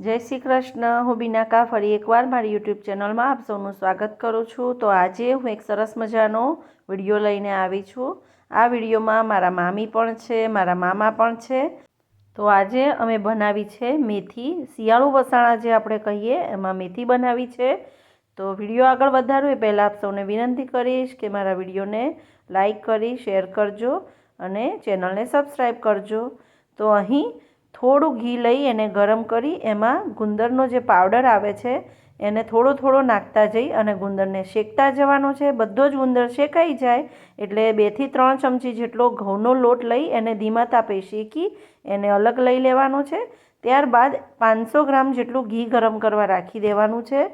જય શ્રી કૃષ્ણ। હું બીનાકા ફરી એકવાર મારી યુટ્યુબ ચેનલમાં આપ સૌનું સ્વાગત કરું છું। તો આજે હું એક સરસ મજાનો વિડીયો લઈને આવી છું। આ વિડીયોમાં મારા મામી પણ છે, મારા મામા પણ છે। તો આજે અમે બનાવી છે મેથી, શિયાળુ વસાણા જે આપણે કહીએ એમાં મેથી બનાવી છે। તો વિડીયો આગળ વધારું એ પહેલાં આપ સૌને વિનંતી કરીશ કે મારા વિડીયોને લાઈક કરી શેર કરજો અને ચેનલને સબસ્ક્રાઈબ કરજો। તો અહીં થોડું ઘી લઈ એને ગરમ કરી એમાં ગુંદરનો જે પાવડર આવે છે એને થોડો થોડો નાખતા જઈ અને ગુંદરને શેકતા જવાનો છે। બધો જ ગુંદર શેકાઈ જાય એટલે 2 થી 3 ચમચી જેટલો ઘઉંનો લોટ લઈ એને ધીમા તાપે શેકી એને અલગ લઈ લેવાનો છે। ત્યારબાદ 500 ગ્રામ જેટલું ઘી ગરમ કરવા રાખી દેવાનું છે।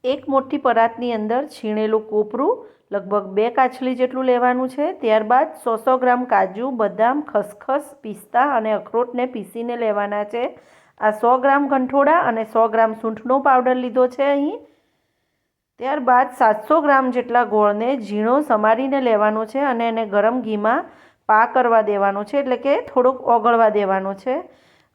એક મોટી પરાતની અંદર છીણેલું કોપરું લગભગ 2 કાછલી જેટલું લેવાનું છે। ત્યારબાદ 100 ગ્રામ કાજુ, બદામ, ખસખસ, પિસ્તા અને અખરોટને પીસીને લેવાના છે। આ 100 ગ્રામ ગંઠોડા અને 100 ગ્રામ સૂંઠનો પાવડર લીધો છે અહીં। ત્યારબાદ 700 ગ્રામ જેટલા ગોળને ઝીણો સમારીને લેવાનો છે અને એને ગરમ ઘીમાં પા કરવા દેવાનો છે, એટલે કે થોડોક ઓગળવા દેવાનો છે।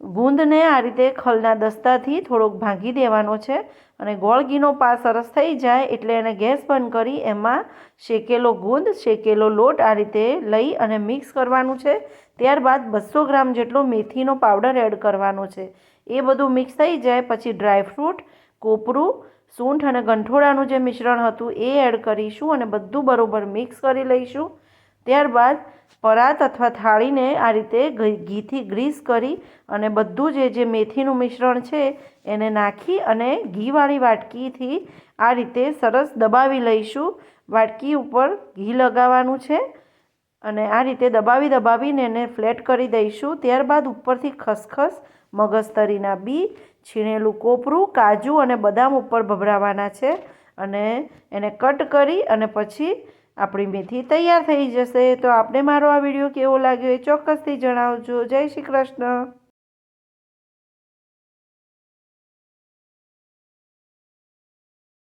ગુંદને આ રીતે ખલના દસ્તાથી થોડોક ભાંગી દેવાનો છે અને ગોળ ઘીનો પા સરસ થઈ જાય એટલે એને ગેસ બંધ કરી એમાં શેકેલો ગુંદ, શેકેલો લોટ આ રીતે લઈ અને મિક્સ કરવાનું છે। ત્યારબાદ 200 ગ્રામ જેટલો મેથીનો પાવડર એડ કરવાનો છે। એ બધું મિક્સ થઈ જાય પછી ડ્રાયફ્રૂટ, કોપરું, સૂંઠ અને ગંઠોડાનું જે મિશ્રણ હતું એ એડ કરીશું અને બધું બરોબર મિક્સ કરી લઈશું। ત્યારબાદ પરાત અથવા થાળીને આ રીતે ઘીથી ગ્રીસ કરી અને બધું જે મેથીનું મિશ્રણ છે એને નાખી અને ઘીવાળી વાટકીથી આ રીતે સરસ દબાવી લઈશું। વાટકી ઉપર ઘી લગાવવાનું છે અને આ રીતે દબાવીને એને ફ્લેટ કરી દઈશું। ત્યારબાદ ઉપરથી ખસખસ, મગજતરીના બી, છીણેલું કોપરું, કાજુ અને બદામ ઉપર ભભરાવાના છે અને એને કટ કરી અને પછી આપણી મેથી તૈયાર થઈ જશે। તો આપને મારો આ વિડીયો કેવો લાગ્યો એ ચોક્કસથી જણાવજો। જય શ્રી કૃષ્ણ।